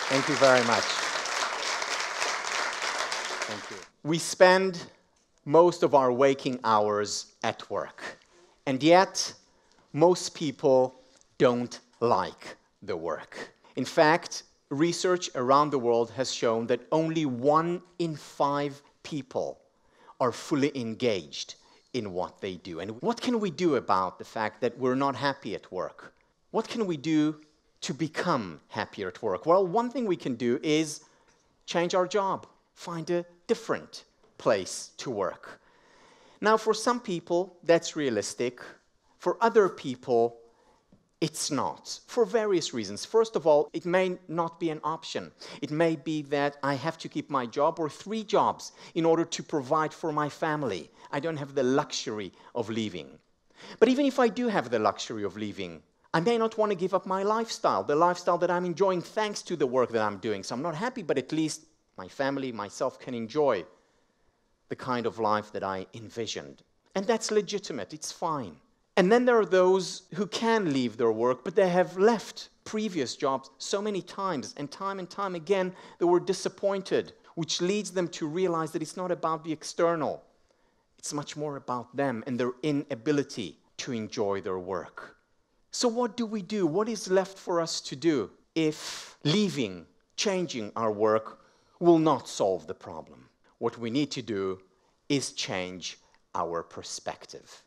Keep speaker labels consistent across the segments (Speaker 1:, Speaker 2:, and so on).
Speaker 1: Thank you very much. Thank you. We spend most of our waking hours at work, and yet most people don't like the work. In fact, research around the world has shown that only 1 in 5 people are fully engaged in what they do. And what can we do about the fact that we're not happy at work? What can we do to become happier at work? Well, one thing we can do is change our job, find a different place to work. Now, for some people, that's realistic. For other people, it's not, for various reasons. First of all, it may not be an option. It may be that I have to keep my job or 3 jobs in order to provide for my family. I don't have the luxury of leaving. But even if I do have the luxury of leaving, I may not want to give up my lifestyle, the lifestyle that I'm enjoying thanks to the work that I'm doing. So I'm not happy, but at least my family, myself can enjoy the kind of life that I envisioned. And that's legitimate, it's fine. And then there are those who can leave their work, but they have left previous jobs so many times, and time again, they were disappointed, which leads them to realize that it's not about the external. It's much more about them and their inability to enjoy their work. So what do we do? What is left for us to do if leaving, changing our work will not solve the problem? What we need to do is change our perspective.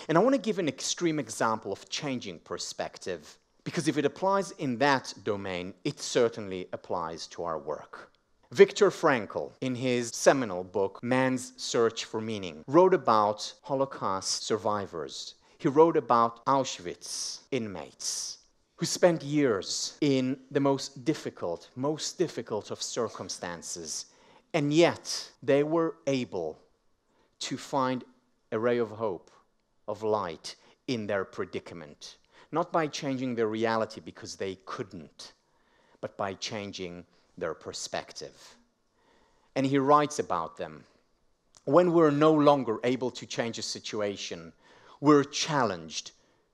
Speaker 1: And I want to give an extreme example of changing perspective, because if it applies in that domain, it certainly applies to our work. Viktor Frankl, in his seminal book, Man's Search for Meaning, wrote about Holocaust survivors. He wrote about Auschwitz inmates who spent years in the most difficult of circumstances, and yet they were able to find a ray of hope, of light in their predicament. Not by changing their reality because they couldn't, but by changing their perspective. And he writes about them. When we're no longer able to change a situation, we're challenged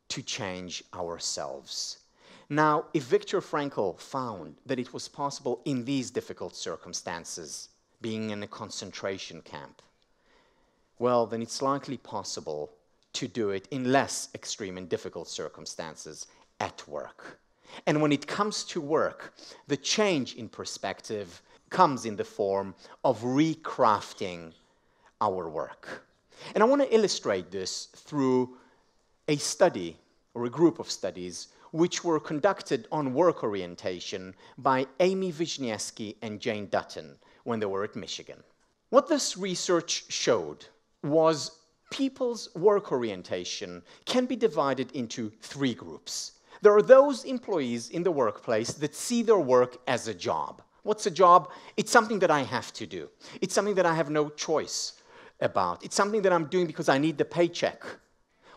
Speaker 1: to change ourselves. Now, if Viktor Frankl found that it was possible in these difficult circumstances, being in a concentration camp, well, then it's likely possible to do it in less extreme and difficult circumstances at work. And when it comes to work, the change in perspective comes in the form of recrafting our work. And I want to illustrate this through a study, or a group of studies, which were conducted on work orientation by Amy Wisniewski and Jane Dutton when they were at Michigan. What this research showed was people's work orientation can be divided into 3 groups. There are those employees in the workplace that see their work as a job. What's a job? It's something that I have to do. It's something that I have no choice about. It's something that I'm doing because I need the paycheck.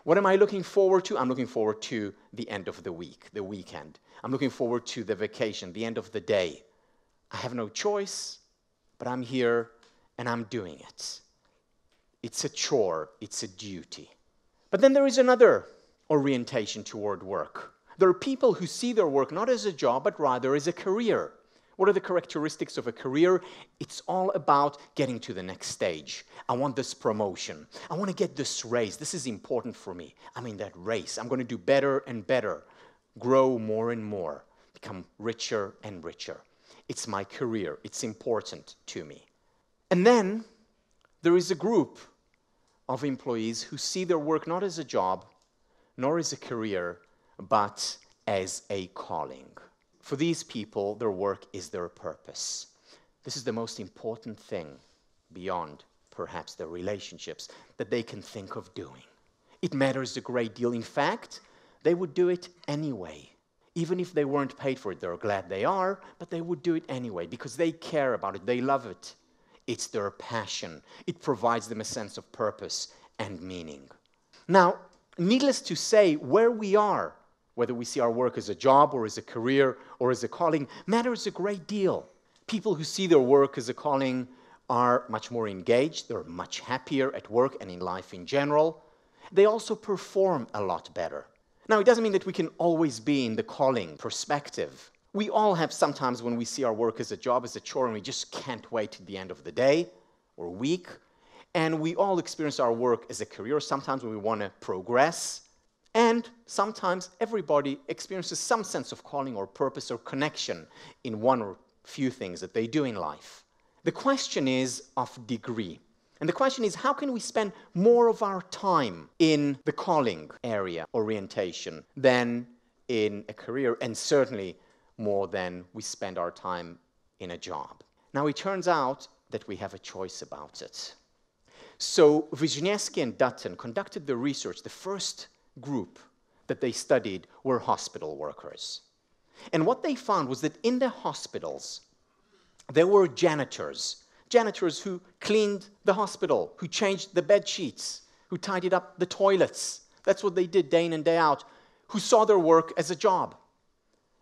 Speaker 1: What am I looking forward to? I'm looking forward to the end of the week, the weekend. I'm looking forward to the vacation, the end of the day. I have no choice, but I'm here and I'm doing it. It's a chore, it's a duty. But then there is another orientation toward work. There are people who see their work not as a job, but rather as a career. What are the characteristics of a career? It's all about getting to the next stage. I want this promotion. I want to get this raise. This is important for me. I'm in that race. I'm going to do better and better, grow more and more, become richer and richer. It's my career. It's important to me. And then there is a group of employees who see their work not as a job, nor as a career, but as a calling. For these people, their work is their purpose. This is the most important thing, beyond perhaps their relationships, that they can think of doing. It matters a great deal. In fact, they would do it anyway. Even if they weren't paid for it, they're glad they are, but they would do it anyway because they care about it, they love it. It's their passion. It provides them a sense of purpose and meaning. Now, needless to say, where we are, whether we see our work as a job or as a career or as a calling, matters a great deal. People who see their work as a calling are much more engaged, they're much happier at work and in life in general. They also perform a lot better. Now, it doesn't mean that we can always be in the calling perspective. We all have sometimes when we see our work as a job, as a chore, and we just can't wait to the end of the day or week. And we all experience our work as a career, sometimes when we want to progress. And sometimes everybody experiences some sense of calling or purpose or connection in one or few things that they do in life. The question is of degree. And the question is, how can we spend more of our time in the calling area, orientation, than in a career, and certainly more than we spend our time in a job? Now, it turns out that we have a choice about it. So Wisniewski and Dutton conducted the research. The first group that they studied were hospital workers. And what they found was that in the hospitals, there were janitors who cleaned the hospital, who changed the bed sheets, who tidied up the toilets. That's what they did day in and day out, who saw their work as a job.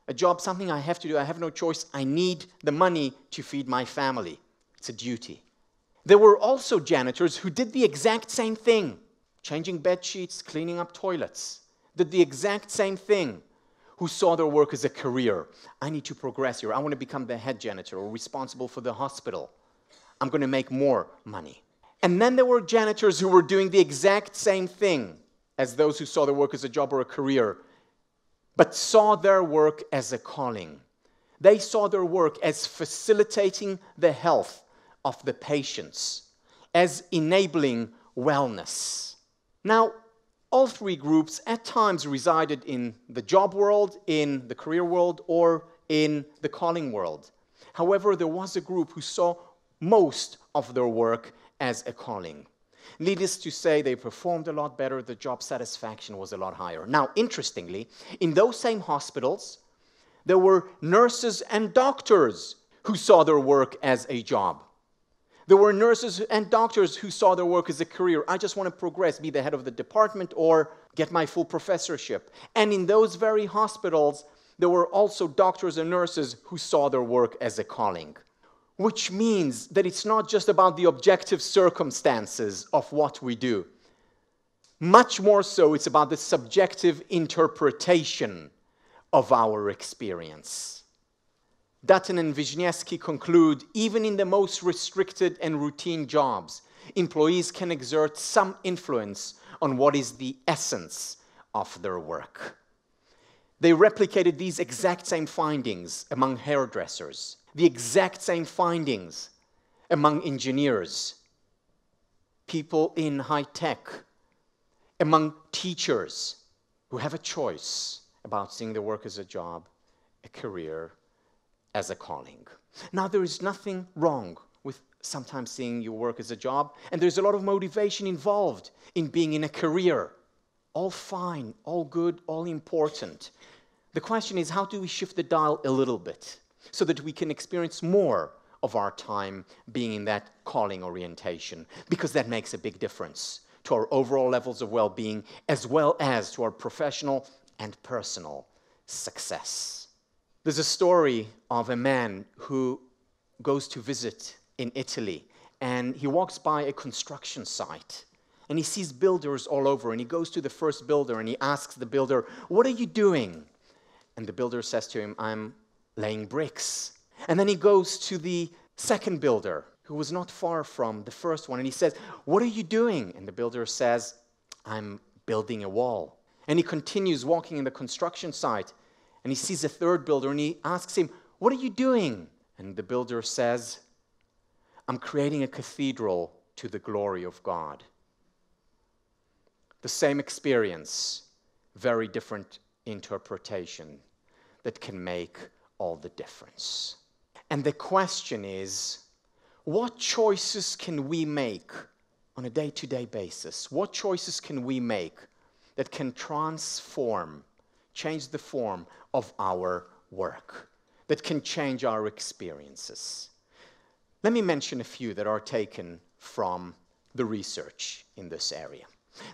Speaker 1: A job, something I have to do, I have no choice, I need the money to feed my family. It's a duty. There were also janitors who did the exact same thing, changing bed sheets, cleaning up toilets, did the exact same thing, who saw their work as a career. I need to progress here. I want to become the head janitor or responsible for the hospital. I'm going to make more money. And then there were janitors who were doing the exact same thing as those who saw their work as a job or a career, but saw their work as a calling. They saw their work as facilitating the health of the patients, as enabling wellness. Now, all three groups at times resided in the job world, in the career world, or in the calling world. However, there was a group who saw most of their work as a calling. Needless to say, they performed a lot better, the job satisfaction was a lot higher. Now, interestingly, in those same hospitals, there were nurses and doctors who saw their work as a job. There were nurses and doctors who saw their work as a career. I just want to progress, be the head of the department, or get my full professorship. And in those very hospitals, there were also doctors and nurses who saw their work as a calling. Which means that it's not just about the objective circumstances of what we do. Much more so, it's about the subjective interpretation of our experience. Dutton and Wisniewski conclude, even in the most restricted and routine jobs, employees can exert some influence on what is the essence of their work. They replicated these exact same findings among hairdressers, the exact same findings among engineers, people in high tech, among teachers who have a choice about seeing their work as a job, a career, as a calling. Now, there is nothing wrong with sometimes seeing your work as a job, and there's a lot of motivation involved in being in a career. All fine, all good, all important. The question is, how do we shift the dial a little bit so that we can experience more of our time being in that calling orientation? Because that makes a big difference to our overall levels of well-being, as well as to our professional and personal success. There's a story of a man who goes to visit in Italy, and he walks by a construction site, and he sees builders all over, and he goes to the first builder, and he asks the builder, "What are you doing?" And the builder says to him, "I'm laying bricks." And then he goes to the second builder, who was not far from the first one, and he says, "What are you doing?" And the builder says, "I'm building a wall." And he continues walking in the construction site, and he sees a third builder, and he asks him, "What are you doing?" And the builder says, "I'm creating a cathedral to the glory of God." The same experience, very different interpretation that can make all the difference. And the question is, what choices can we make on a day-to-day basis? What choices can we make that can transform, change the form of our work, that can change our experiences? Let me mention a few that are taken from the research in this area.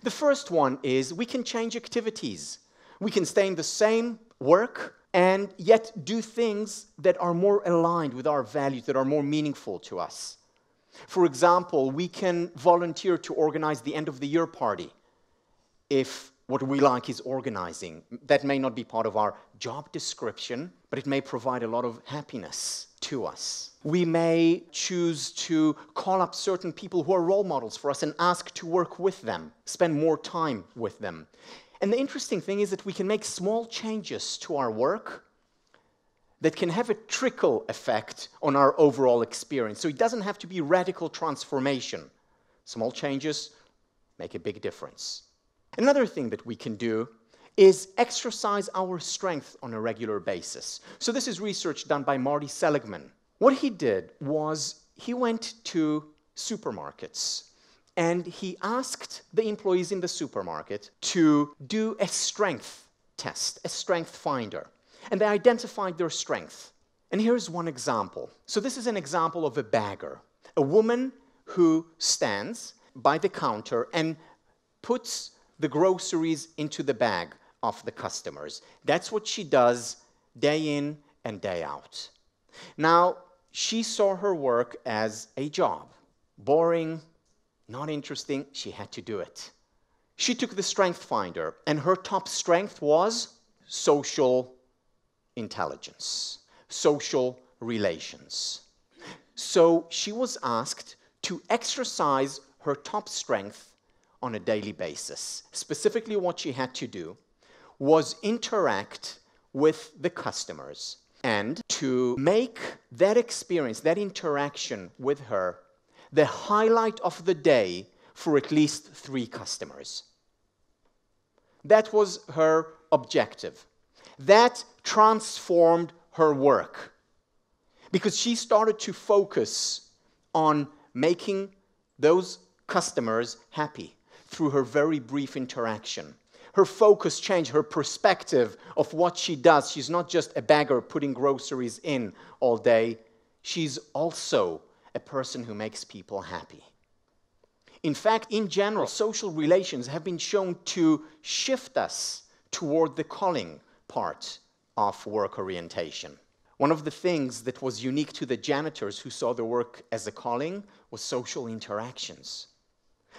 Speaker 1: The first one is we can change activities. We can stay in the same work and yet do things that are more aligned with our values, that are more meaningful to us. For example, we can volunteer to organize the end-of-the-year party if What we like is organizing. That may not be part of our job description, but it may provide a lot of happiness to us. We may choose to call up certain people who are role models for us and ask to work with them, spend more time with them. And the interesting thing is that we can make small changes to our work that can have a trickle effect on our overall experience. So it doesn't have to be radical transformation. Small changes make a big difference. Another thing that we can do is exercise our strength on a regular basis. So this is research done by Marty Seligman. What he did was he went to supermarkets and he asked the employees in the supermarket to do a strength test, a strength finder. And they identified their strength. And here's one example. So this is an example of a bagger, a woman who stands by the counter and puts the groceries into the bag of the customers. That's what she does day in and day out. Now, she saw her work as a job. Boring, not interesting, she had to do it. She took the strength finder, and her top strength was social intelligence, social relations. So she was asked to exercise her top strength on a daily basis. Specifically, what she had to do was interact with the customers and to make that experience, that interaction with her, the highlight of the day for at least 3 customers. That was her objective. That transformed her work because she started to focus on making those customers happy through her very brief interaction. Her focus changed, her perspective of what she does. She's not just a bagger putting groceries in all day. She's also a person who makes people happy. In fact, in general, social relations have been shown to shift us toward the calling part of work orientation. One of the things that was unique to the janitors who saw their work as a calling was social interactions.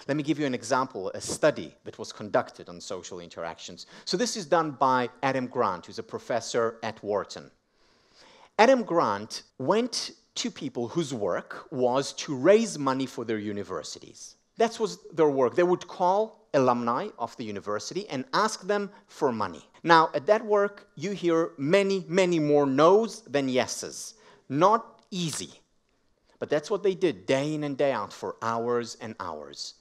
Speaker 1: Let me give you an example, a study that was conducted on social interactions. So this is done by Adam Grant, who's a professor at Wharton. Adam Grant went to people whose work was to raise money for their universities. That was their work. They would call alumni of the university and ask them for money. Now, at that work, you hear many, many more no's than yeses. Not easy. But that's what they did day in and day out for hours and hours.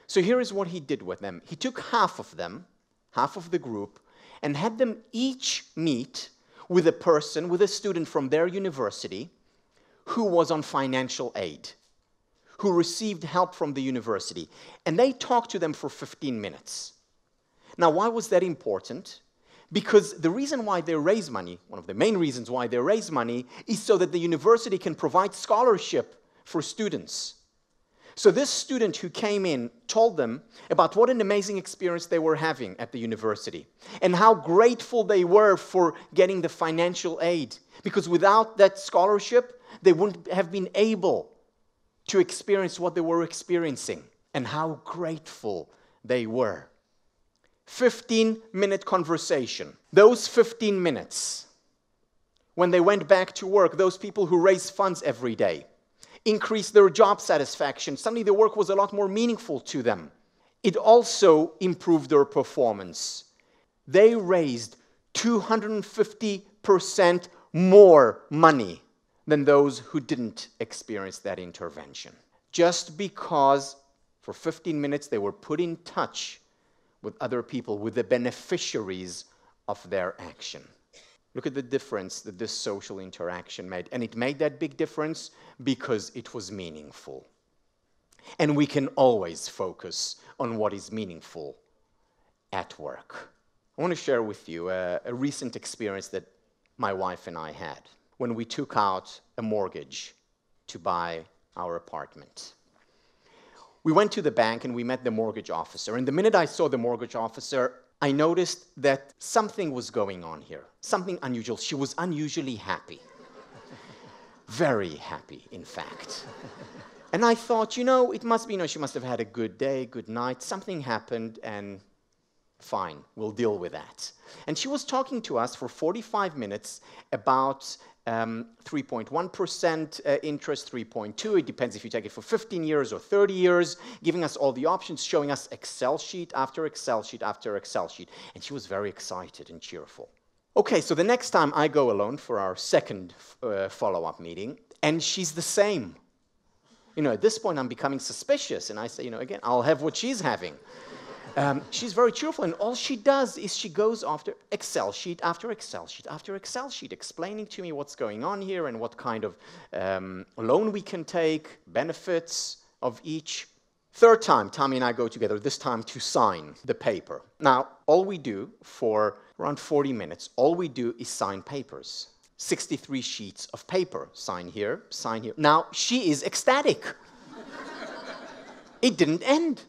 Speaker 1: So here is what he did with them. He took half of them, half of the group, and had them each meet with a person, with a student from their university who was on financial aid, who received help from the university. And they talked to them for 15 minutes. Now, why was that important? Because the reason why they raise money, one of the main reasons why they raise money, is so that the university can provide scholarship for students. So this student who came in told them about what an amazing experience they were having at the university and how grateful they were for getting the financial aid, because without that scholarship, they wouldn't have been able to experience what they were experiencing, and how grateful they were. 15-minute conversation. Those 15 minutes, when they went back to work, those people who raise funds every day, increased their job satisfaction. Suddenly the work was a lot more meaningful to them. It also improved their performance. They raised 250% more money than those who didn't experience that intervention. Just because for 15 minutes they were put in touch with other people, with the beneficiaries of their action. Look at the difference that this social interaction made. And it made that big difference because it was meaningful. And we can always focus on what is meaningful at work. I want to share with you a recent experience that my wife and I had when we took out a mortgage to buy our apartment. We went to the bank and we met the mortgage officer. And the minute I saw the mortgage officer, I noticed that something was going on here, something unusual. She was unusually happy. Very happy, in fact. And I thought, it must be, she must have had a good day, good night. Something happened, and Fine, we'll deal with that. And she was talking to us for 45 minutes about 3.1% interest, 3.2. It depends if you take it for 15 years or 30 years, giving us all the options, showing us Excel sheet after Excel sheet after Excel sheet. And she was very excited and cheerful. Okay, so the next time I go alone for our second follow-up meeting, and she's the same. At this point, I'm becoming suspicious, and I say, again, I'll have what she's having. She's very cheerful, and all she does is she goes after Excel sheet after Excel sheet after Excel sheet, explaining to me what's going on here and what kind of loan we can take, benefits of each. Third time, Tommy and I go together, this time to sign the paper. Now, all we do for around 40 minutes, all we do is sign papers. 63 sheets of paper. Sign here, sign here. Now, she is ecstatic. It didn't end.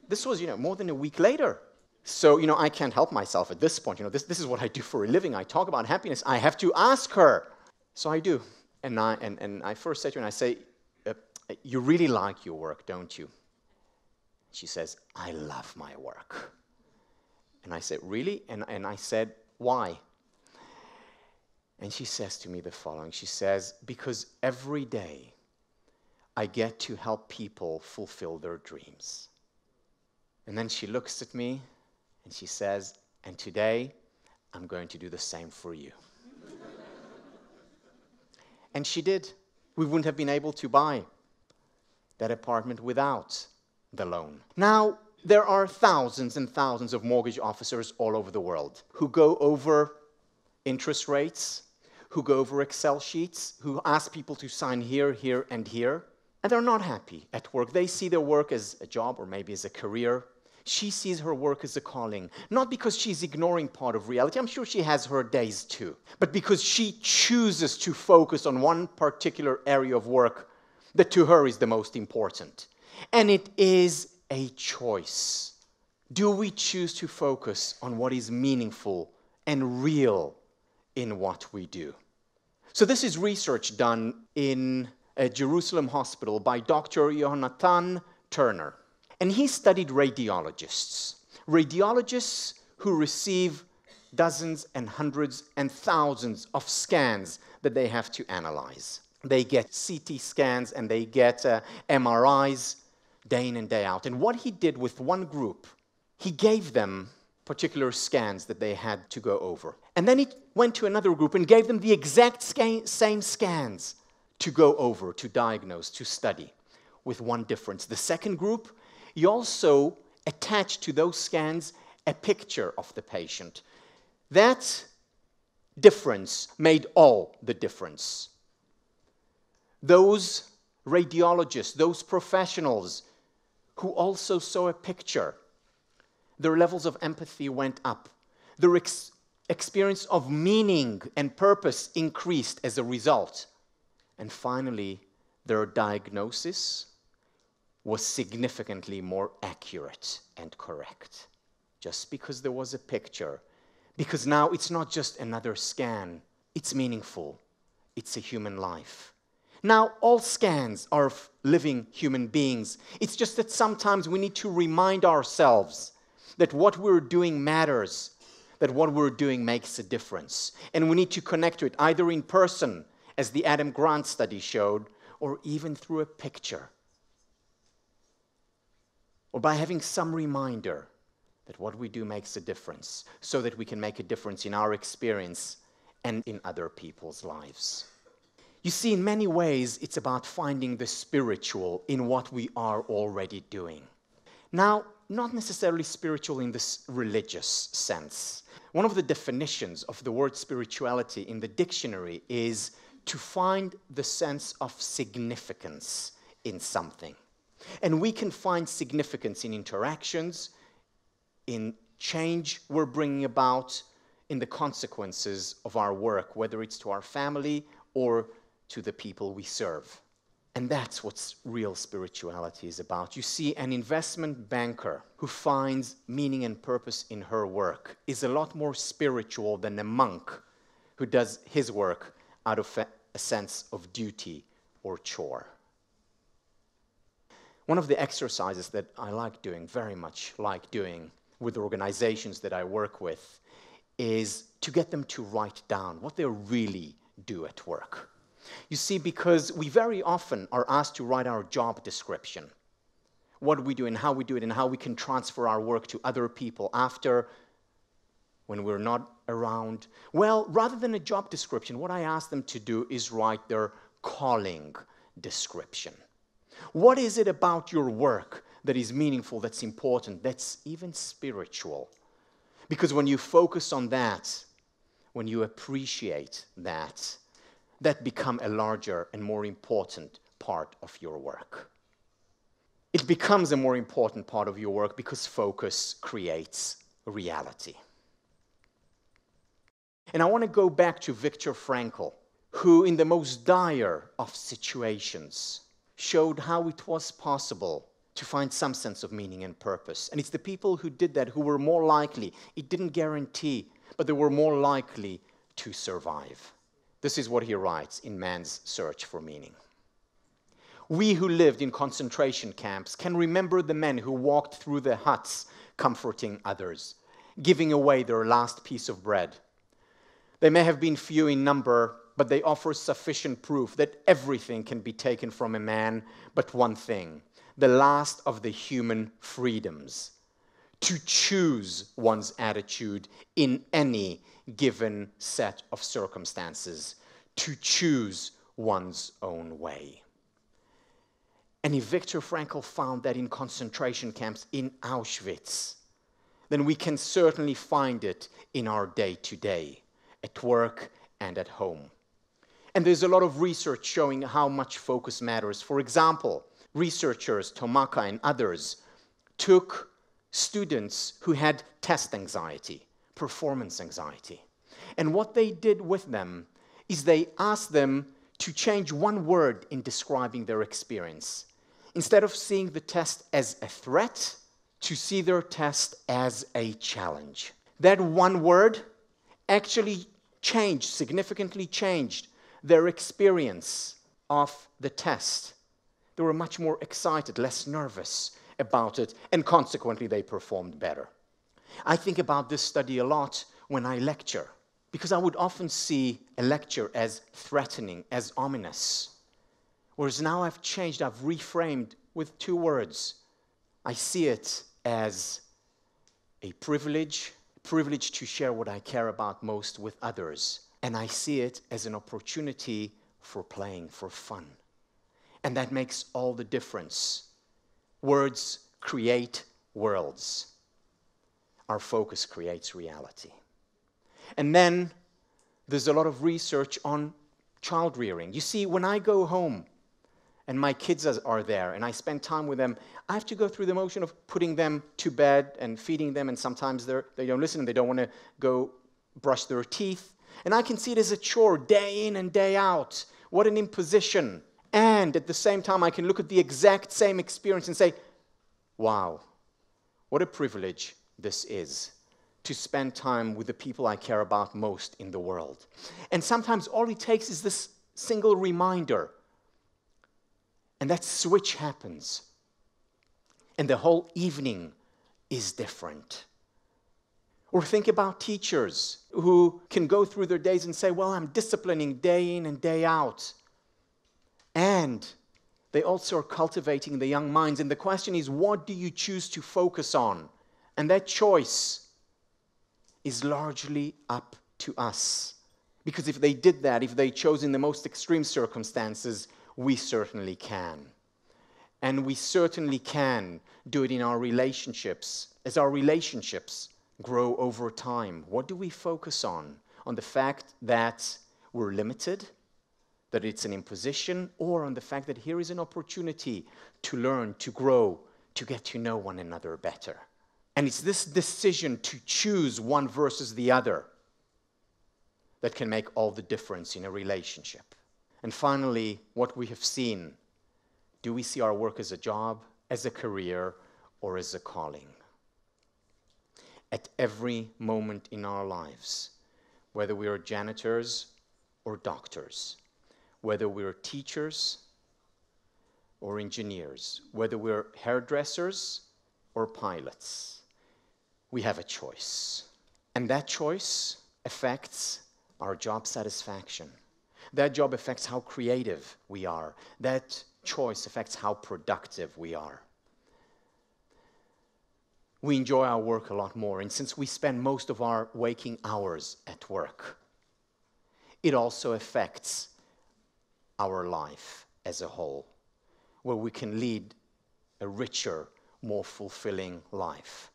Speaker 1: This was, more than a week later. So, I can't help myself at this point. This is what I do for a living. I talk about happiness. I have to ask her. So I do. And I first say to her, and I say, you really like your work, don't you? She says, I love my work. And I said, really? And I said, why? And she says to me the following. She says, because every day I get to help people fulfill their dreams. And then she looks at me and she says, and today I'm going to do the same for you. And she did. We wouldn't have been able to buy that apartment without the loan. Now, there are thousands and thousands of mortgage officers all over the world who go over interest rates, who go over Excel sheets, who ask people to sign here, here, and here, and they're not happy at work. They see their work as a job or maybe as a career. She sees her work as a calling, not because she's ignoring part of reality. I'm sure she has her days too, but because she chooses to focus on one particular area of work that to her is the most important. And it is a choice. Do we choose to focus on what is meaningful and real in what we do? So this is research done in a Jerusalem hospital by Dr. Jonathan Turner. And he studied radiologists who receive dozens and hundreds and thousands of scans that they have to analyze. They get CT scans and they get MRIs day in and day out. And what he did with one group, he gave them particular scans that they had to go over. And then he went to another group and gave them the exact same scans to go over, to diagnose, to study, with one difference. The second group, he also attached to those scans a picture of the patient. That difference made all the difference. Those radiologists, those professionals who also saw a picture, their levels of empathy went up. Their experience of meaning and purpose increased as a result. And finally, their diagnosis was significantly more accurate and correct. Just because there was a picture. Because now it's not just another scan. It's meaningful. It's a human life. Now, all scans are of living human beings. It's just that sometimes we need to remind ourselves that what we're doing matters, that what we're doing makes a difference. And we need to connect to it, either in person, as the Adam Grant study showed, or even through a picture. Or by having some reminder that what we do makes a difference, so that we can make a difference in our experience and in other people's lives. You see, in many ways, it's about finding the spiritual in what we are already doing. Now, not necessarily spiritual in this religious sense. One of the definitions of the word spirituality in the dictionary is to find the sense of significance in something. And we can find significance in interactions, in change we're bringing about, in the consequences of our work, whether it's to our family or to the people we serve. And that's what real spirituality is about. You see, an investment banker who finds meaning and purpose in her work is a lot more spiritual than a monk who does his work out of a sense of duty or chore. One of the exercises that I like doing, very much like doing, with organizations that I work with is to get them to write down what they really do at work. You see, because we very often are asked to write our job description, what we do and how we do it and how we can transfer our work to other people after when we're not around. Well, rather than a job description, what I ask them to do is write their calling description. What is it about your work that is meaningful, that's important, that's even spiritual? Because when you focus on that, when you appreciate that, that becomes a larger and more important part of your work. It becomes a more important part of your work because focus creates reality. And I want to go back to Viktor Frankl, who in the most dire of situations showed how it was possible to find some sense of meaning and purpose. And it's the people who did that who were more likely, it didn't guarantee, but they were more likely to survive. This is what he writes in Man's Search for Meaning. We who lived in concentration camps can remember the men who walked through the huts comforting others, giving away their last piece of bread. They may have been few in number, but they offer sufficient proof that everything can be taken from a man but one thing, the last of the human freedoms, to choose one's attitude in any given set of circumstances, to choose one's own way. And if Viktor Frankl found that in concentration camps in Auschwitz, then we can certainly find it in our day-to-day, at work and at home. And there's a lot of research showing how much focus matters. For example, researchers, Tomaka and others, took students who had test anxiety, performance anxiety. And what they did with them is they asked them to change one word in describing their experience. Instead of seeing the test as a threat, to see their test as a challenge. That one word actually significantly changed their experience of the test. They were much more excited, less nervous about it, and consequently they performed better. I think about this study a lot when I lecture, because I would often see a lecture as threatening, as ominous. Whereas now I've changed, I've reframed with two words. I see it as a privilege to share what I care about most with others. And I see it as an opportunity for playing, for fun. And that makes all the difference. Words create worlds. Our focus creates reality. And then there's a lot of research on child rearing. You see, when I go home and my kids are there and I spend time with them, I have to go through the motion of putting them to bed and feeding them, and sometimes they don't listen and they don't want to go brush their teeth. And I can see it as a chore day in and day out. What an imposition. And at the same time, I can look at the exact same experience and say, wow, what a privilege this is to spend time with the people I care about most in the world. And sometimes all it takes is this single reminder. And that switch happens. And the whole evening is different. Or think about teachers who can go through their days and say, well, I'm disciplining day in and day out. And they also are cultivating the young minds. And the question is, what do you choose to focus on? And that choice is largely up to us. Because if they did that, if they chose in the most extreme circumstances, we certainly can. And we certainly can do it in our relationships. As our relationships grow over time, what do we focus on? On the fact that we're limited, that it's an imposition, or on the fact that here is an opportunity to learn, to grow, to get to know one another better. And it's this decision to choose one versus the other that can make all the difference in a relationship. And finally, what we have seen. Do we see our work as a job, as a career, or as a calling? At every moment in our lives, whether we are janitors or doctors, whether we're teachers or engineers, whether we're hairdressers or pilots, we have a choice. And that choice affects our job satisfaction. That job affects how creative we are. That choice affects how productive we are. We enjoy our work a lot more, and since we spend most of our waking hours at work, it also affects our life as a whole, where we can lead a richer, more fulfilling life.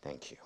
Speaker 1: Thank you.